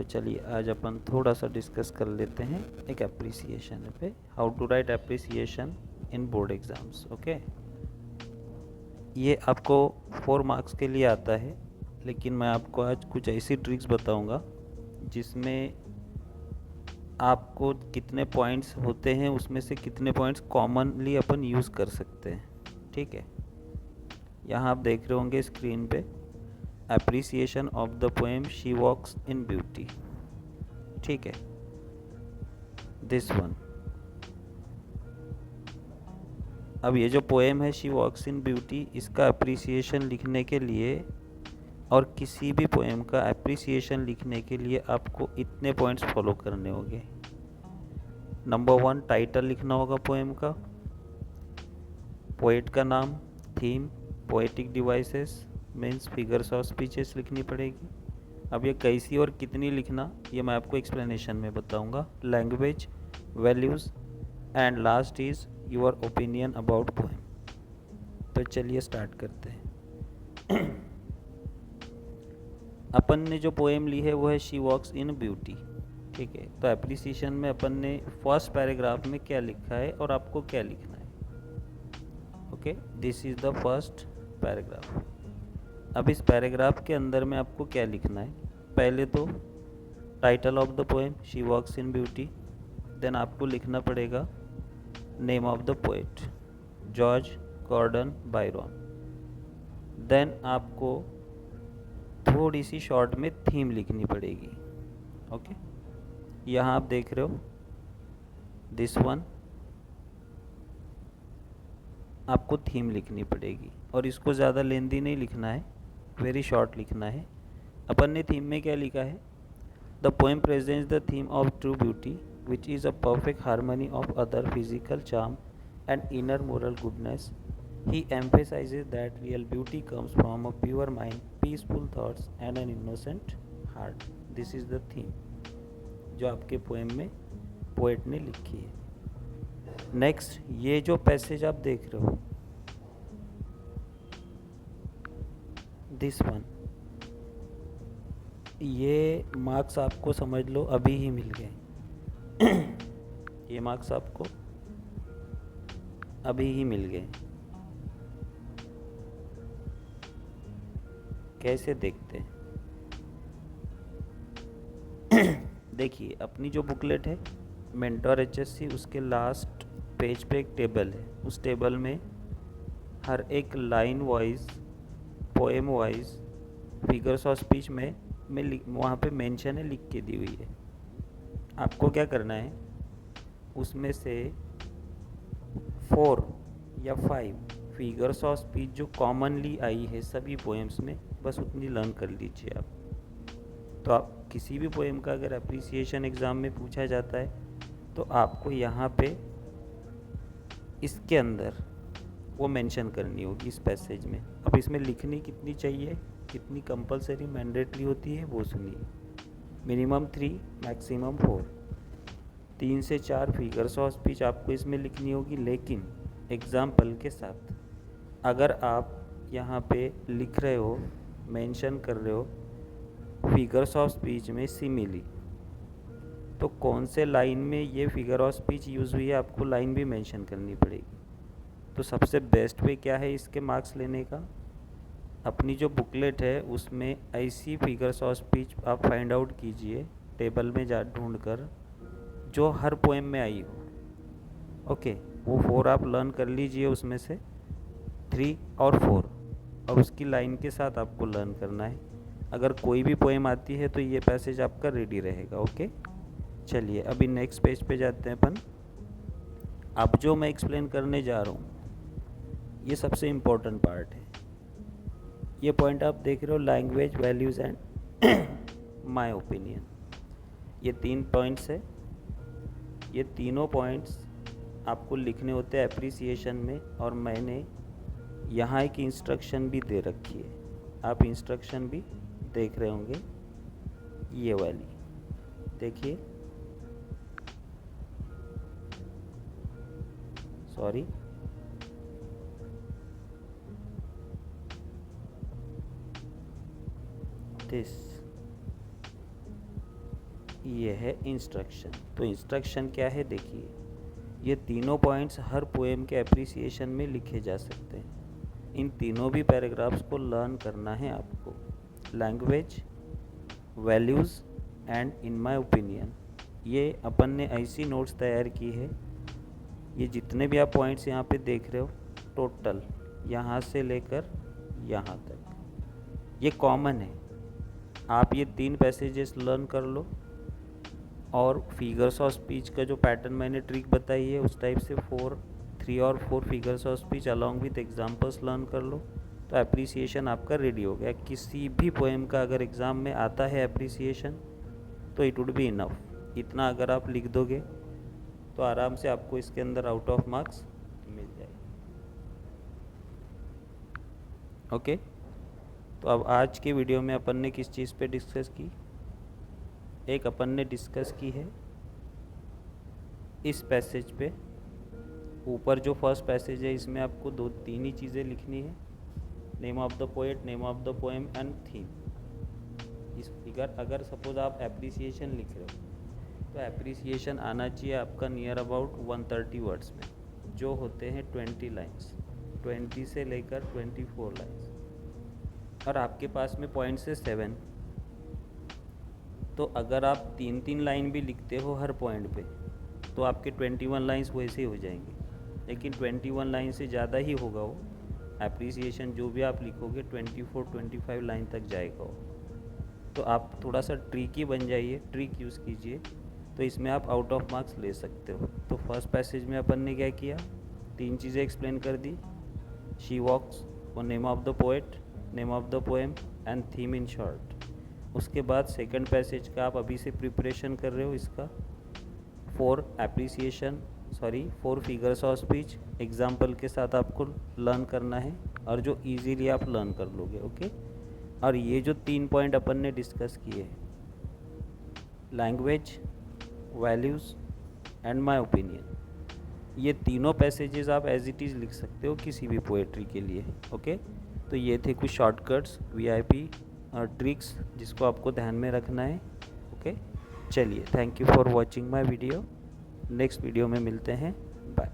तो चलिए आज अपन थोड़ा सा डिस्कस कर लेते हैं एक एप्रिसिएशन पे, how to write appreciation in board exams. Okay, ये आपको 4 मार्क्स के लिए आता है, लेकिन मैं आपको आज कुछ ऐसी ट्रिक्स बताऊंगा जिसमें आपको कितने पॉइंट्स होते हैं उसमें से कितने पॉइंट्स कॉमनली अपन यूज़ कर सकते हैं। ठीक है, यहाँ आप देख रहे होंगे स्क्रीन पे appreciation of the poem she walks in beauty. ठीक है, दिस वन। अब ये जो पोएम है शी वॉक्स इन ब्यूटी, इसका अप्रिसिएशन लिखने के लिए और किसी भी पोएम का अप्रिसिएशन लिखने के लिए आपको इतने पॉइंट्स फॉलो करने होंगे। नंबर 1, टाइटल लिखना होगा पोएम का, पोएट का नाम, theme, poetic devices means figures और स्पीचेस लिखनी पड़ेगी। अब ये कैसी और कितनी लिखना ये मैं आपको एक्सप्लेनेशन में बताऊंगा। Language, values and last is your opinion about poem. तो चलिए स्टार्ट करते हैं। अपन ने जो पोएम ली है वो है शी वॉक्स इन ब्यूटी। ठीक है, तो एप्रिसिएशन में अपन ने फर्स्ट पैराग्राफ में क्या लिखा है और आपको क्या लिखना है। Okay, this is the first paragraph. अब इस पैराग्राफ के अंदर में आपको क्या लिखना है, पहले तो title of the poem she walks in beauty, then आपको लिखना पड़ेगा name of the poet George Gordon Byron, then आपको थोड़ी सी शॉर्ट में थीम लिखनी पड़ेगी। ओके, यहाँ आप देख रहे हो दिस वन, आपको थीम लिखनी पड़ेगी और इसको ज़्यादा लेंदी नहीं लिखना है, वेरी शॉर्ट लिखना है। अपन ने थीम में क्या लिखा है, the poem presents the theme of true beauty which is a perfect harmony of other physical charm and inner moral goodness. He emphasizes that real beauty comes from a pure mind, peaceful thoughts and an innocent heart. This is the theme जो आपके poem में poet ने लिखी है। Next, ये जो passage आप देख रहे हो दिस वन, ये मार्क्स आपको समझ लो अभी ही मिल गए। ये मार्क्स आपको अभी ही मिल गए। कैसे देखते हैं, देखिए अपनी जो बुकलेट है मेंटोर एचएससी, उसके लास्ट पेज पे एक टेबल है, उस टेबल में हर एक line wise, poem wise, figures of speech में वहाँ पे मेंशन है, लिख के दी हुई है। आपको क्या करना है, उसमें से 4 या 5 फिगर्स ऑफ स्पीच जो कॉमनली आई है सभी पोएम्स में, बस उतनी लर्न कर लीजिए आप। तो आप किसी भी पोएम का अगर अप्रिसिएशन एग्ज़ाम में पूछा जाता है तो आपको यहाँ पे इसके अंदर वो मेंशन करनी होगी इस पैसेज में। अब इसमें लिखनी कितनी चाहिए, कितनी कंपलसरी मैंडेटरी होती है वो सुनिए। मिनिमम 3, मैक्सिमम 4, 3 से 4 फिगर्स ऑफ स्पीच आपको इसमें लिखनी होगी, लेकिन एग्ज़ाम्पल के साथ। अगर आप यहाँ पे लिख रहे हो, मेंशन कर रहे हो फिगर्स ऑफ स्पीच में सिमिली, तो कौन से लाइन में ये फिगर ऑफ स्पीच यूज़ हुई है आपको लाइन भी मेंशन करनी पड़ेगी। तो सबसे बेस्ट वे क्या है इसके मार्क्स लेने का, अपनी जो बुकलेट है उसमें ऐसी फिगर्स ऑफ स्पीच आप फाइंड आउट कीजिए टेबल में जा ढूंढ कर जो हर पोएम में आई हो। ओके, वो 4 आप लर्न कर लीजिए, उसमें से 3 और 4 और उसकी लाइन के साथ आपको लर्न करना है। अगर कोई भी पोएम आती है तो ये पैसेज आपका रेडी रहेगा। ओके, चलिए अभी नेक्स्ट पेज पे जाते हैं अपन। अब जो मैं एक्सप्लेन करने जा रहा हूँ ये सबसे इम्पोर्टेंट पार्ट है। ये पॉइंट आप देख रहे हो, language, values and my opinion, ये 3 पॉइंट्स है। ये तीनों पॉइंट्स आपको लिखने होते हैं एप्रिसिएशन में, और मैंने यहाँ एक इंस्ट्रक्शन भी दे रखी है, आप इंस्ट्रक्शन भी देख रहे होंगे, ये वाली देखिए, सॉरी दिस, ये है इंस्ट्रक्शन। तो इंस्ट्रक्शन क्या है देखिए, ये तीनों पॉइंट्स हर पोएम के अप्रिसिएशन में लिखे जा सकते हैं। इन तीनों भी पैराग्राफ्स को लर्न करना है आपको। Language, values and in my opinion, ये अपन ने ऐसी नोट्स तैयार की है। ये जितने भी आप पॉइंट्स यहाँ पे देख रहे हो टोटल, यहाँ से लेकर यहाँ तक ये कॉमन है। आप ये 3 पैसेजेस लर्न कर लो और फिगर्स ऑफ स्पीच का जो पैटर्न मैंने ट्रिक बताई है उस टाइप से 3 और 4 figures of speech along with examples learn कर लो, तो अप्रिसिएशन आपका रेडी हो गया। किसी भी पोएम का अगर एग्ज़ाम में आता है अप्रिसिएशन तो इट वुड बी इनफ। इतना अगर आप लिख दोगे तो आराम से आपको इसके अंदर आउट ऑफ मार्क्स मिल जाएगा। ओके, तो अब आज के वीडियो में अपन ने किस चीज़ पे डिस्कस की? एक अपन ने डिस्कस की है इस पैसेज पे। ऊपर जो फर्स्ट पैसेज है इसमें आपको 2-3 ही चीज़ें लिखनी है, name of the poet, name of the poem and theme. इस फिगर अगर सपोज आप एप्रिसिएशन लिख रहे हो तो एप्रिसिएशन आना चाहिए आपका नियर अबाउट 130 वर्ड्स में, जो होते हैं 20 लाइन्स, 20 से लेकर 24 लाइन्स। और आपके पास में पॉइंट्स है 7, तो अगर आप 3-3 लाइन भी लिखते हो हर पॉइंट पे तो आपके 21 लाइन्स वैसे ही हो जाएंगे। लेकिन 21 लाइन से ज़्यादा ही होगा वो एप्रिसिएशन, जो भी आप लिखोगे 24-25 लाइन तक जाएगा वो। तो आप थोड़ा सा ट्रिकी बन जाइए, ट्रिक यूज़ कीजिए, तो इसमें आप आउट ऑफ मार्क्स ले सकते हो। तो फर्स्ट पैसेज में अपन ने क्या किया, 3 चीज़ें एक्सप्लेन कर दी, शी वॉक्स और name of the poet, name of the poem and theme in short. उसके बाद सेकंड पैसेज का आप अभी से प्रिपरेशन कर रहे हो, इसका 4 फिगर्स ऑफ स्पीच एग्जाम्पल के साथ आपको लर्न करना है और जो इजीली आप लर्न कर लोगे। ओके, और ये जो 3 पॉइंट अपन ने डिस्कस किए हैं, language, values and my opinion, ये तीनों पैसेजेस आप एज इट इज़ लिख सकते हो किसी भी पोएट्री के लिए। ओके, तो ये थे कुछ शॉर्टकट्स, VIP ट्रिक्स जिसको आपको ध्यान में रखना है। ओके, चलिए, thank you for watching my video. Next video में मिलते हैं, बाय।